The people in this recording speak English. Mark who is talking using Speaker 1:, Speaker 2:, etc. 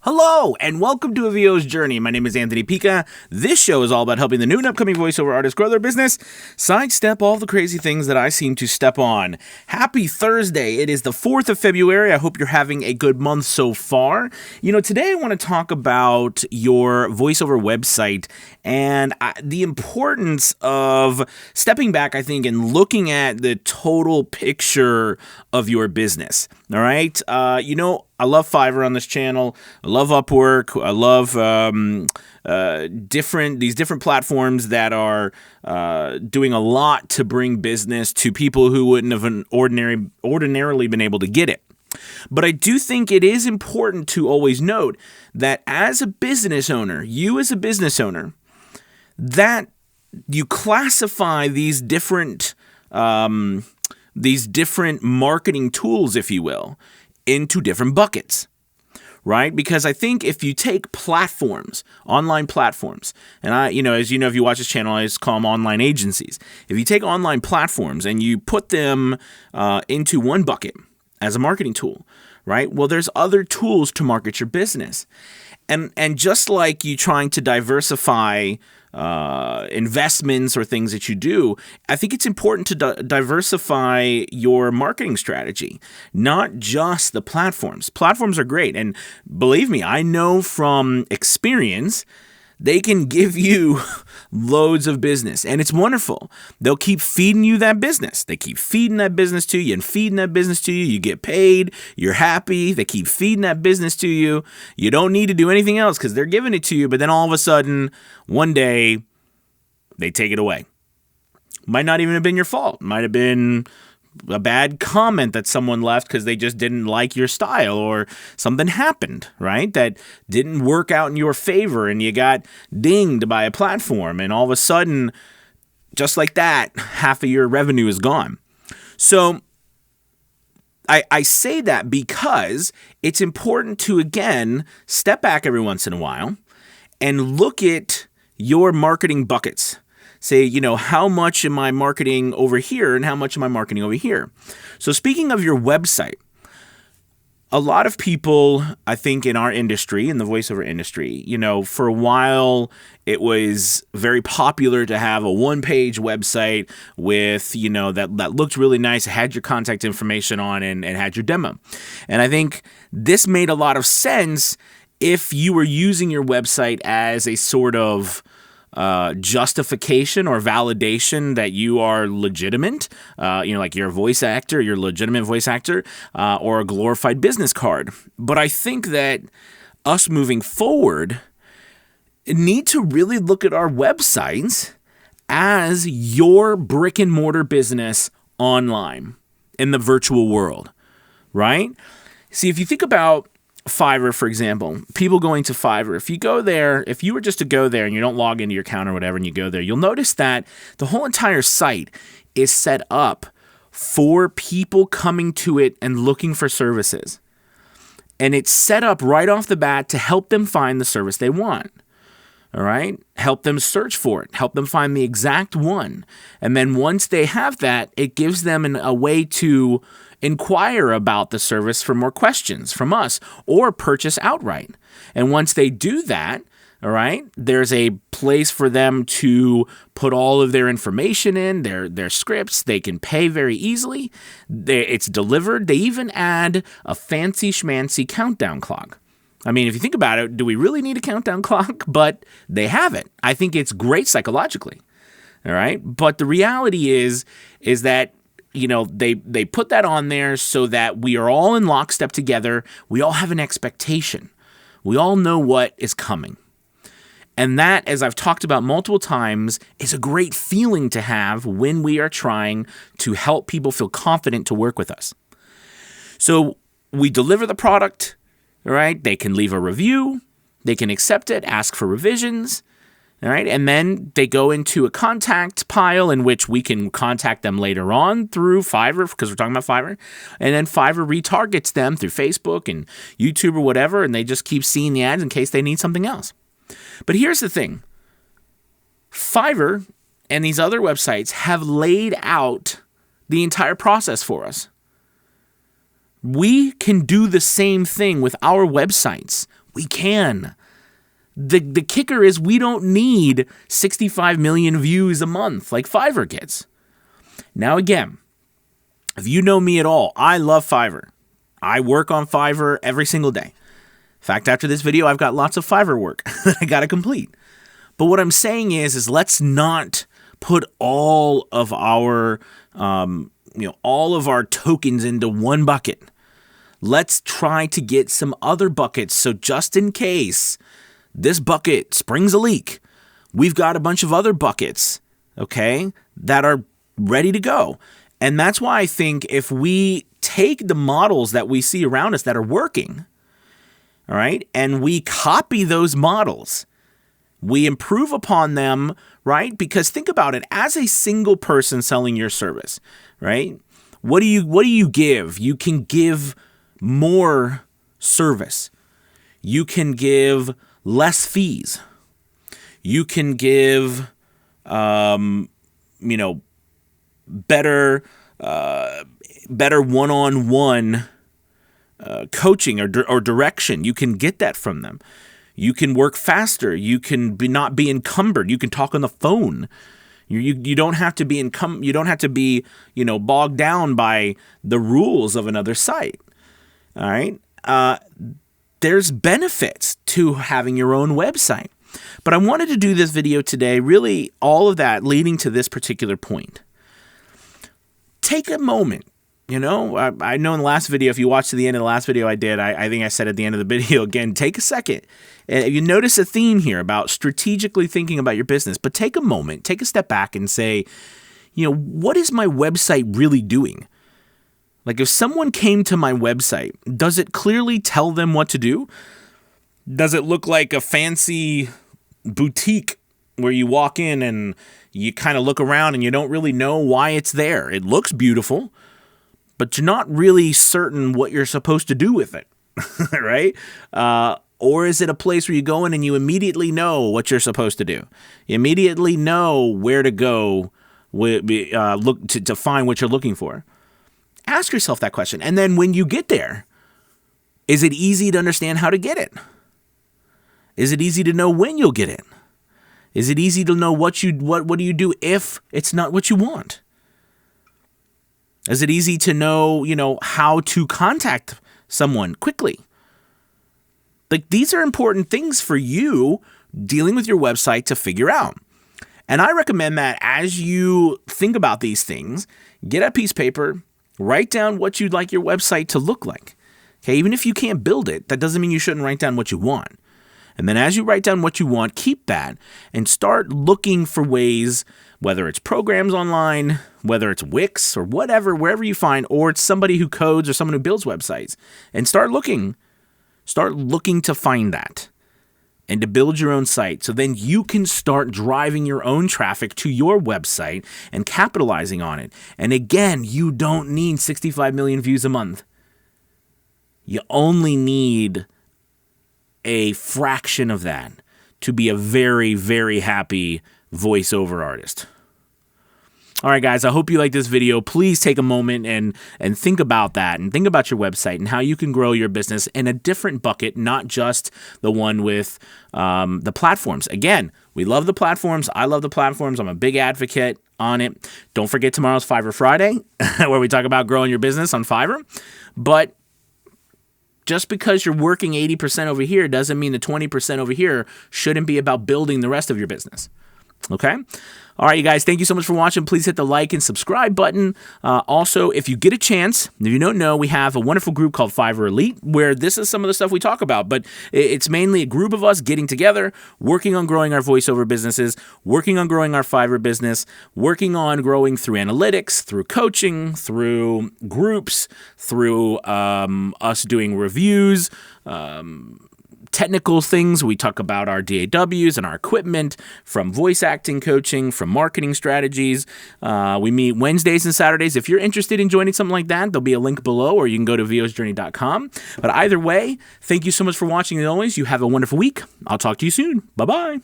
Speaker 1: Hello, and welcome to A VO's Journey. My name is Anthony Pica. This show is all about helping the new and upcoming voiceover artists grow their business, sidestep all the crazy things that I seem to step on. Happy Thursday. It is the 4th of February. I hope you're having a good month so far. Today I want to talk about your voiceover website and the importance of stepping back, I think, and looking at the total picture of your business. All right? I love Fiverr on this channel. I love Upwork. I love these different platforms that are doing a lot to bring business to people who wouldn't have ordinarily been able to get it. But I do think it is important to always note that as a business owner, that you classify these different marketing tools, if you will, into different buckets, right? Because I think if you take platforms, online platforms, and as you know, if you watch this channel, I just call them online agencies. If you take online platforms and you put them into one bucket as a marketing tool, right? Well, there's other tools to market your business. And just like you trying to diversify investments or things that you do, I think it's important to diversify your marketing strategy, not just the platforms. Platforms are great. And believe me, I know from experience, they can give you loads of business, and it's wonderful. They'll keep feeding you that business. They keep feeding that business to you and feeding that business to you. You get paid. You're happy. They keep feeding that business to you. You don't need to do anything else because they're giving it to you, but then all of a sudden, one day, they take it away. Might not even have been your fault. Might have been a bad comment that someone left because they just didn't like your style, or something happened, right? That didn't work out in your favor and you got dinged by a platform, and all of a sudden, just like that, half of your revenue is gone. So I say that because it's important to, again, step back every once in a while and look at your marketing buckets. Say, how much am I marketing over here and how much am I marketing over here? So speaking of your website, a lot of people, I think in our industry, in the voiceover industry, for a while, it was very popular to have a one-page website with, that looked really nice, had your contact information on and had your demo. And I think this made a lot of sense if you were using your website as a sort of justification or validation that you are legitimate, like you're a voice actor, you're a legitimate voice actor, or a glorified business card. But I think that us moving forward need to really look at our websites as your brick and mortar business online in the virtual world, right? See, if you think about Fiverr, for example, people going to Fiverr, if you were just to go there and you don't log into your account or whatever and you go there, you'll notice that the whole entire site is set up for people coming to it and looking for services. And it's set up right off the bat to help them find the service they want. All right? Help them search for it. Help them find the exact one. And then once they have that, it gives them a way to inquire about the service for more questions from us or purchase outright. And once they do that, all right, there's a place for them to put all of their information in, their scripts. They can pay very easily. It's delivered. They even add a fancy schmancy countdown clock. I mean, if you think about it, do we really need a countdown clock? But they have it. I think it's great psychologically. All right. But the reality is that, they put that on there so that we are all in lockstep together. We all have an expectation. We all know what is coming. And that, as I've talked about multiple times, is a great feeling to have when we are trying to help people feel confident to work with us. So we deliver the product. All right, they can leave a review, they can accept it, ask for revisions, all right, and then they go into a contact pile in which we can contact them later on through Fiverr, because we're talking about Fiverr, and then Fiverr retargets them through Facebook and YouTube or whatever, and they just keep seeing the ads in case they need something else. But here's the thing. Fiverr and these other websites have laid out the entire process for us. We can do the same thing with our websites We can. The kicker is we don't need 65 million views a month like Fiverr gets. Now again, if you know me at all, I love Fiverr. I work on Fiverr every single day. In fact, after this video, I've got lots of Fiverr work that I got to complete. But what I'm saying is let's not put all of our, all of our tokens into one bucket. Let's try to get some other buckets. So just in case this bucket springs a leak, we've got a bunch of other buckets, okay, that are ready to go. And that's why I think if we take the models that we see around us that are working, all right, and we copy those models, we improve upon them, right? Because think about it, as a single person selling your service, right? What do you give? You can give more service. You can give less fees. You can give, better one-on-one coaching or direction. You can get that from them. You can work faster. You can not be encumbered. You can talk on the phone. You don't have to be you don't have to be bogged down by the rules of another site. All right. There's benefits to having your own website. But I wanted to do this video today, really all of that leading to this particular point. Take a moment. I know in the last video, if you watched to the end of the last video I did, I think I said at the end of the video, again, take a second. You notice a theme here about strategically thinking about your business, but take a moment, take a step back and say, what is my website really doing? Like if someone came to my website, does it clearly tell them what to do? Does it look like a fancy boutique where you walk in and you kind of look around and you don't really know why it's there? It looks beautiful, but you're not really certain what you're supposed to do with it, right? Or is it a place where you go in and you immediately know what you're supposed to do? You immediately know where to go, look to find what you're looking for. Ask yourself that question. And then when you get there, is it easy to understand how to get it? Is it easy to know when you'll get it? Is it easy to know what do you do if it's not what you want? Is it easy to know, how to contact someone quickly? Like these are important things for you dealing with your website to figure out. And I recommend that as you think about these things, get a piece of paper, write down what you'd like your website to look like. Okay, even if you can't build it, that doesn't mean you shouldn't write down what you want. And then as you write down what you want, keep that and start looking for ways, whether it's programs online, whether it's Wix or whatever, wherever you find, or it's somebody who codes or someone who builds websites, and start looking to find that and to build your own site. So then you can start driving your own traffic to your website and capitalizing on it. And again, you don't need 65 million views a month. You only need a fraction of that to be a very, very happy voiceover artist. All right, guys, I hope you like this video. Please take a moment and think about that and think about your website and how you can grow your business in a different bucket, not just the one with the platforms. Again, we love the platforms. I love the platforms. I'm a big advocate on it. Don't forget tomorrow's Fiverr Friday where we talk about growing your business on Fiverr. But just because you're working 80% over here doesn't mean the 20% over here shouldn't be about building the rest of your business. Okay? All right, you guys, thank you so much for watching. Please hit the like and subscribe button. Also, if you get a chance, if you don't know, we have a wonderful group called Fiverr Elite where this is some of the stuff we talk about, but it's mainly a group of us getting together, working on growing our voiceover businesses, working on growing our Fiverr business, working on growing through analytics, through coaching, through groups, through us doing reviews, technical things. We talk about our DAWs and our equipment, from voice acting coaching, from marketing strategies. We meet Wednesdays and Saturdays. If you're interested in joining something like that, there'll be a link below, or you can go to VOsJourney.com. But either way, thank you so much for watching. As always, you have a wonderful week. I'll talk to you soon. Bye-bye.